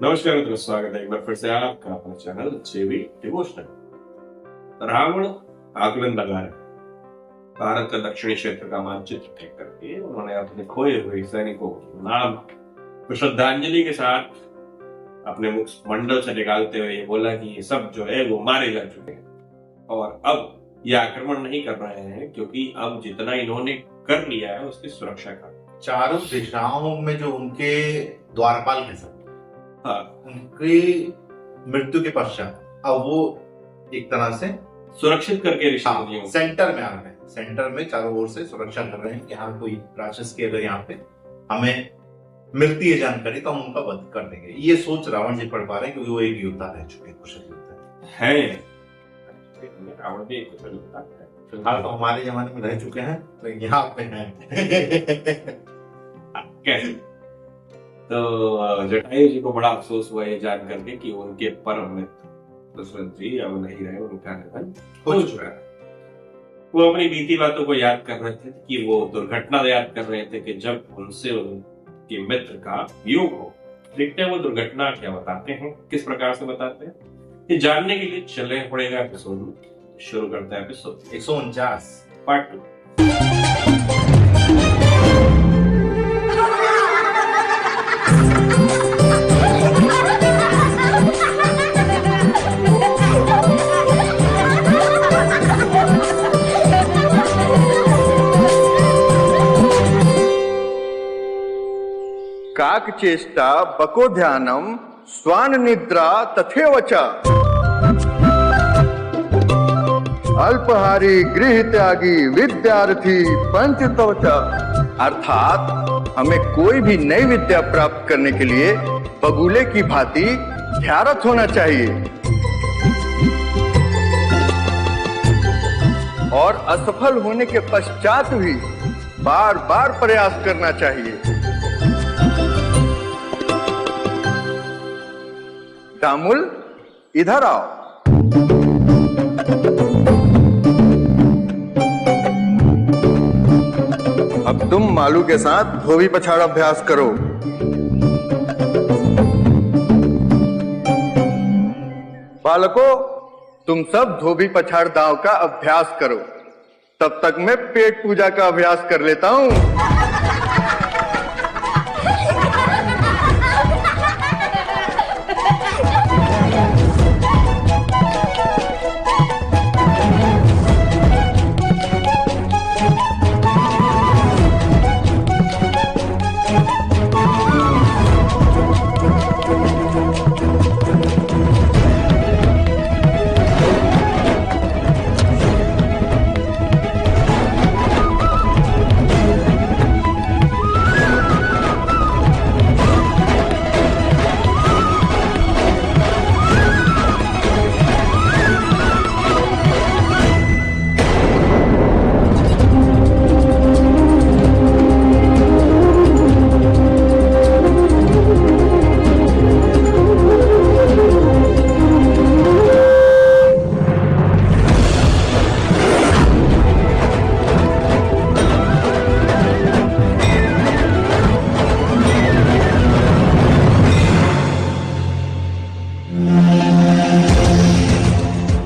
नमस्कार मित्रों, स्वागत है एक बार फिर से आपका अपने चैनल जेवी डिवोशनल। रावण आकलन लगा रहे भारत का दक्षिणी क्षेत्र का मानचित्र फेंक करके उन्होंने अपने खोए हुए सैनिकों के नाम को श्रद्धांजलि के साथ अपने मुख मंडल से निकालते हुए ये बोला कि ये सब जो है वो मारे जा चुके हैं और अब ये आक्रमण नहीं कर रहे हैं क्योंकि अब जितना इन्होंने कर लिया है उसकी सुरक्षा का चारों दिशाओं में जो उनके द्वारपाल के साथ उनकी मृत्यु के पश्चात अब वो एक तरह से सुरक्षित करके ऋषि सेंटर में आ रहे हैं। सेंटर में चारों ओर से सुरक्षा कर रहे हैं कि हाँ कोई राक्षस की अगर यहाँ पे हमें मिलती है जानकारी तो हम उनका वध कर देंगे। ये सोच रावण जी पढ़ पा रहे हैं क्योंकि वो एक योद्धा रह चुके हैं, कुशल योद्धा है। रावण भी एक कुशल योद्धा है, फिलहाल तो हमारे जमाने में रह चुके हैं तो यहाँ पे हैं। कैसे? तो जटायु जी को बड़ा अफसोस हुआ ये जान करके कि उनके परम मित्र दशरथ जी अब नहीं रहे, उनका निधन हो चुका है। वो अपनी बीती बातों को याद कर रहे थे कि वो दुर्घटना याद कर रहे थे कि जब उनसे उनके मित्र का वियोग हो। देखते हैं वो दुर्घटना क्या बताते हैं, किस प्रकार से बताते हैं। ये जानने के लिए चले पड़ेगा एपिसोड में। शुरू करते हैं एपिसोड 149 पार्ट 2। काक चेष्टा बको ध्यानम स्वान निद्रा तथेव च अल्पहारी गृह त्यागी विद्यार्थी पंचतव च। अर्थात हमें कोई भी नई विद्या प्राप्त करने के लिए बगुले की भांति ध्यारत होना चाहिए और असफल होने के पश्चात भी बार बार प्रयास करना चाहिए। दामुल इधर आओ। अब तुम मालू के साथ धोबी पछाड़ अभ्यास करो। बालकों, तुम सब धोबी पछाड़ दांव का अभ्यास करो, तब तक मैं पेट पूजा का अभ्यास कर लेता हूं।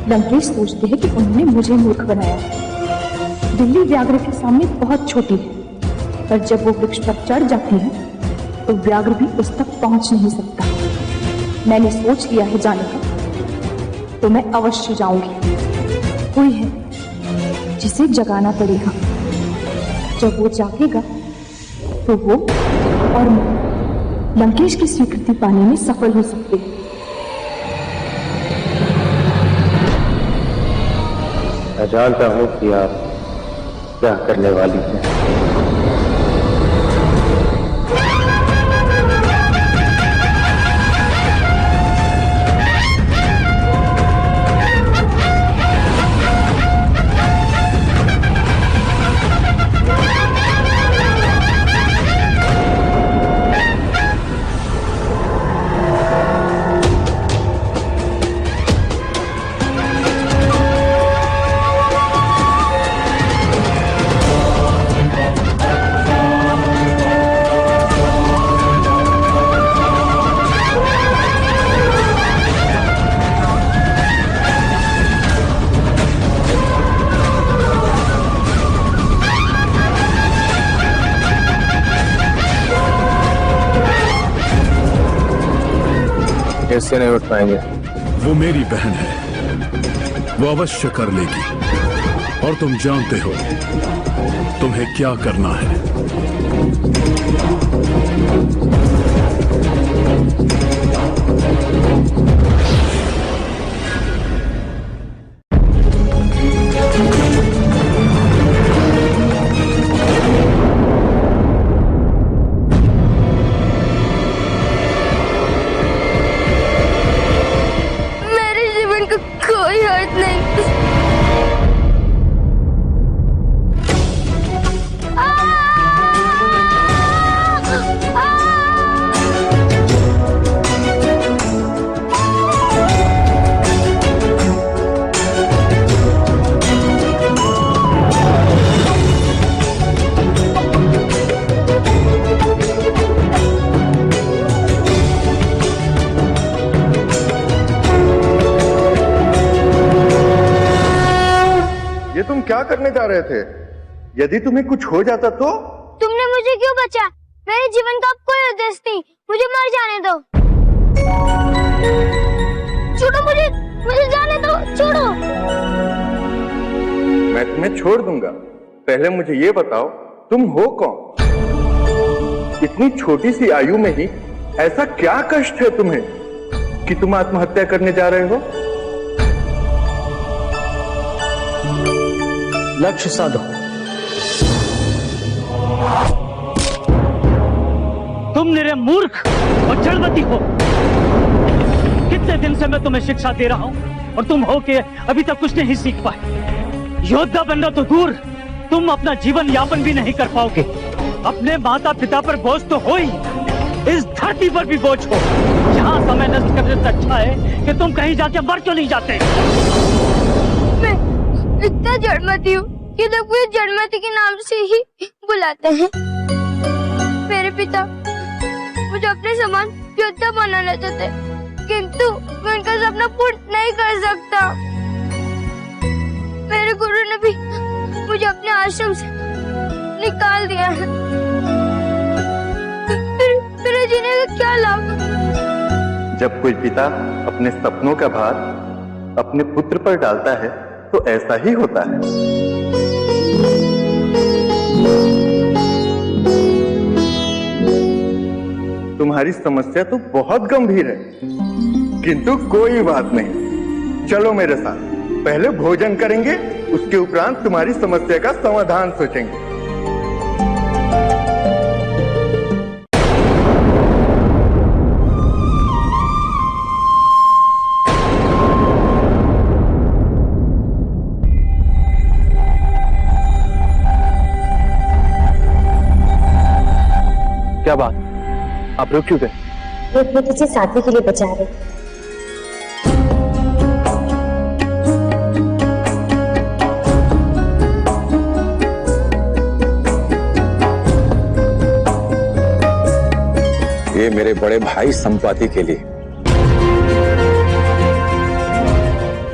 लंकेश सोचते हैं कि उन्होंने मुझे मूर्ख बनाया। दिल्ली व्याघ्र के सामने बहुत छोटी है, पर जब वो वृक्ष पर चढ़ जाती है तो व्याघ्र भी उस तक पहुंच नहीं सकता। मैंने सोच लिया है जाने का, तो मैं अवश्य जाऊंगी। कोई है जिसे जगाना पड़ेगा। जब वो जागेगा तो वो और मैं लंकेश की स्वीकृति पाने में सफल हो सकते हैं। मैं जानता हूँ कि आप क्या करने वाली हैं। कैसे नहीं उठ पाएंगे? वो मेरी बहन है, वो अवश्य कर लेगी। और तुम जानते हो तुम्हें क्या करना है। मेरे जीवन का कोई अर्थ नहीं। ये तुम क्या करने जा रहे थे? यदि तुम्हें कुछ हो जाता तो? तुमने मुझे क्यों बचा? मेरे जीवन का अब कोई उद्देश्य नहीं, मुझे मर जाने दो। छोड़ो मुझे, मुझे जाने दो, छोड़ो। मैं तुम्हें छोड़ दूंगा। पहले मुझे ये बताओ, तुम हो कौन? इतनी छोटी सी आयु में ही ऐसा क्या कष्ट है तुम्हें कि तुम आत्महत्या करने जा रहे हो? लक्ष्य साधो। तुम मेरे मूर्ख और जड़मती हो। कितने दिन से मैं तुम्हें शिक्षा दे रहा हूं और तुम हो के अभी तक कुछ नहीं सीख पाए। योद्धा बनना तो दूर, तुम अपना जीवन यापन भी नहीं कर पाओगे। अपने माता पिता पर बोझ तो हो ही, इस धरती पर भी बोझ हो। यहाँ समय नष्ट करने से अच्छा है कि तुम कहीं जाके मर क्यों नहीं जाते। इतना जड़मती हूँ कि लोग मुझे जड़मती के नाम से ही बुलाते हैं। मेरे पिता मुझे अपने समान योद्धा बनाना चाहते, किंतु मैं उनका सपना पूर्ण नहीं कर सकता। मेरे गुरु ने भी मुझे अपने आश्रम से निकाल दिया है। फिर जीने का क्या लाभ? जब कोई पिता अपने सपनों का भार अपने पुत्र पर डालता है तो ऐसा ही होता है। तुम्हारी समस्या तो बहुत गंभीर है, किंतु कोई बात नहीं। चलो मेरे साथ, पहले भोजन करेंगे, उसके उपरांत तुम्हारी समस्या का समाधान सोचेंगे। क्या बात, आप रुक क्यों गए? मैं तुझे साथी के लिए बचा रही। ये मेरे बड़े भाई संपाति के लिए।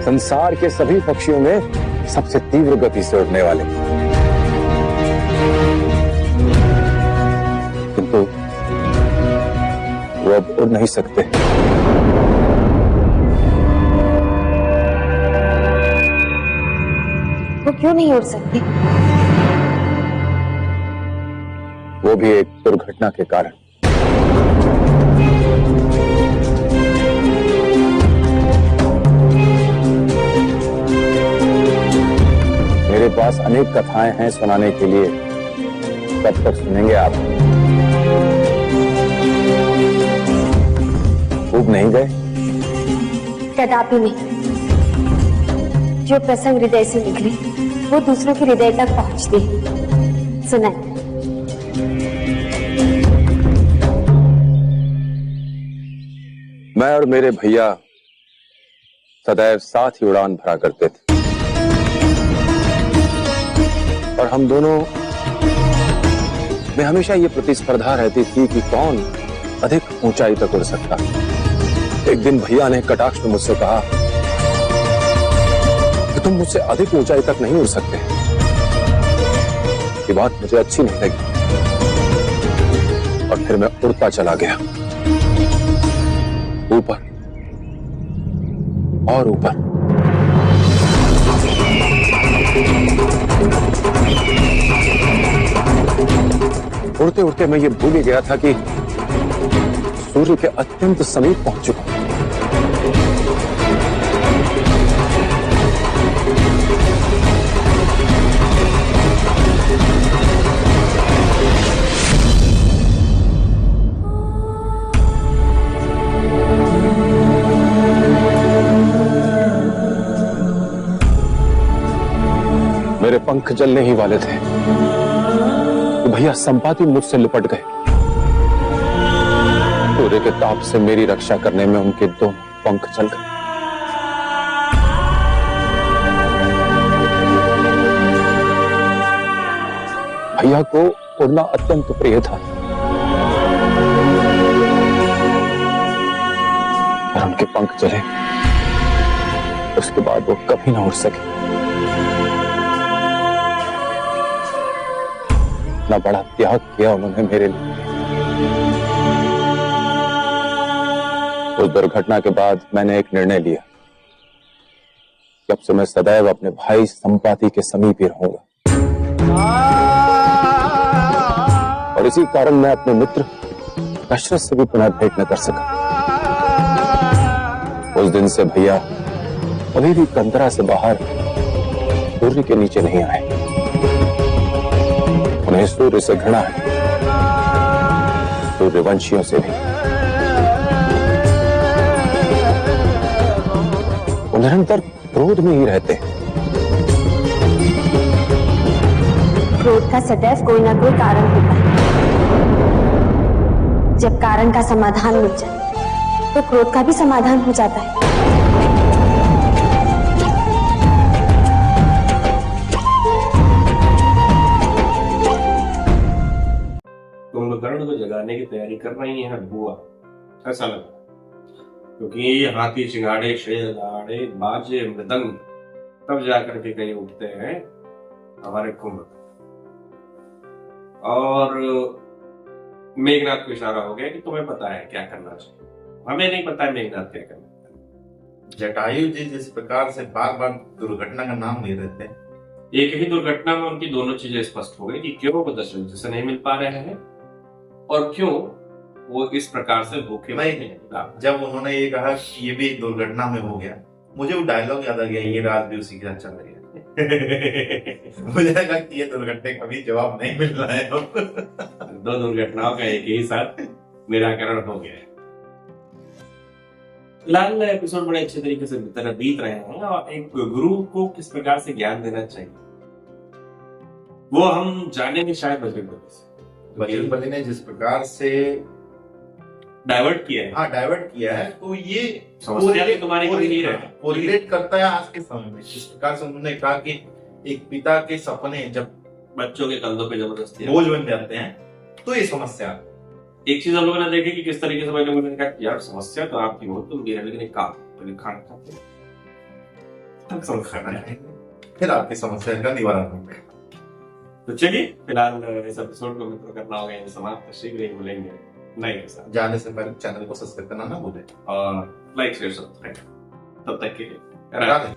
संसार के सभी पक्षियों में सबसे तीव्र गति से उड़ने वाले, किंतु वो अब उड़ नहीं सकते। वो क्यों नहीं उड़ सकते? वो भी एक दुर्घटना के कारण। मेरे पास अनेक कथाएं हैं सुनाने के लिए, कब तक सुनेंगे आप? उब नहीं गए? कदापि नहीं। जो प्रसंग हृदय से निकले वो दूसरों के हृदय तक पहुंचते हैं। सुनाए। मैं और मेरे भैया सदैव साथ ही उड़ान भरा करते थे, और हम दोनों में हमेशा ये प्रतिस्पर्धा रहती थी कि कौन अधिक ऊंचाई तक उड़ सकता। एक दिन भैया ने कटाक्ष में मुझसे कहा कि तुम मुझसे अधिक ऊंचाई तक नहीं उड़ सकते। ये बात मुझे अच्छी नहीं लगी और फिर मैं उड़ता चला गया ऊपर और ऊपर। उड़ते उड़ते मैं ये भूल ही गया था कि सूर्य के अत्यंत समीप पहुंच चुका हूं। मेरे पंख जलने ही वाले थे तो भैया संपाति मुझसे लिपट गए। सूर्य के ताप से मेरी रक्षा करने में उनके दोनों पंख जल गए। भैया को उड़ना अत्यंत प्रिय था और उनके पंख जले, उसके बाद वो कभी ना उड़ सके। इतना बड़ा त्याग किया उन्होंने मेरे लिए। उस दुर्घटना के बाद मैंने एक निर्णय लिया कि अब से मैं सदैव अपने भाई संपाति के समीप ही रहूंगा। और इसी कारण मैं अपने मित्र दशरथ से भी पुनः भेंट न कर सका। उस दिन से भैया अभी भी कंदरा से बाहर सूर्य के नीचे नहीं आए। उन्हें सूर्य से घृणा है, सूर्यवंशियों से भी। वो निरंतर क्रोध में ही रहते हैं। क्रोध का सदैव कोई ना कोई कारण होता है। जब कारण का समाधान मिल जाए तो क्रोध का भी समाधान हो जाता है। कुंभकर्ण को जगाने की तैयारी कर रही है बुआ, ऐसा लगा, क्योंकि हाथी चिंगाड़े शेर दहाड़े बाजे मृदंग तब जाकर के कहीं उठते हैं हमारे कुंभकर्ण। और मेघनाथ को इशारा हो गया कि तुम्हें पता है क्या करना चाहिए, हमें नहीं पता है मेघनाथ क्या करना। जटायु जी जिस प्रकार से बार बार दुर्घटना का नाम ले रहे थे, एक ही दुर्घटना में उनकी दोनों चीजें स्पष्ट हो गई कि क्यों वो दशरथ जी से नहीं मिल पा रहे हैं और क्यों वो इस प्रकार से भूखे नहीं। जब उन्होंने ये कहा कि ये भी एक दुर्घटना में हो गया, मुझे वो डायलॉग याद आ गया, ये रात भी उसी के साथ चल रही है। मुझे लगा कि ये दुर्घटना का भी जवाब नहीं मिल रहा है। दो दुर्घटनाओं का एक ही साथ निराकरण हो गया है। फिलहाल एपिसोड बड़े अच्छे तरीके से बीत रहे हैं और एक गुरु को किस प्रकार से ज्ञान देना चाहिए वो हम जानेंगे शायद बजरंगबली से। बजरंगबली ने जिस प्रकार से डाइवर्ट किया है, हाँ डाइवर्ट किया है, तो ये समस्या भी तुम्हारी कोई नहीं रहे, कोरिलेट करता है आज के समय में। जिस प्रकार से उन्होंने कहा कि एक पिता के सपने जब बच्चों के कंधों पे जबरदस्ती बोझ बन जाते हैं तो ये समस्या। एक चीज हम लोगों ने देखी कि किस तरीके से लोगों ने कहा यार समस्या तो आपकी हो, तुम मेरा लेकिन एक काम पहले खाना खाते तब समझ खाना है, फिर आपकी समस्या का निवारण होगा। तो चलिए फिलहाल इस एपिसोड को मित्र करना होगा यहीं समाप्त। शीघ्र ही मिलेंगे नए के साथ। जाने से पहले चैनल को सब्सक्राइब करना ना भूलें और लाइक शेयर सब्सक्राइब। तब तक के लिए राधे।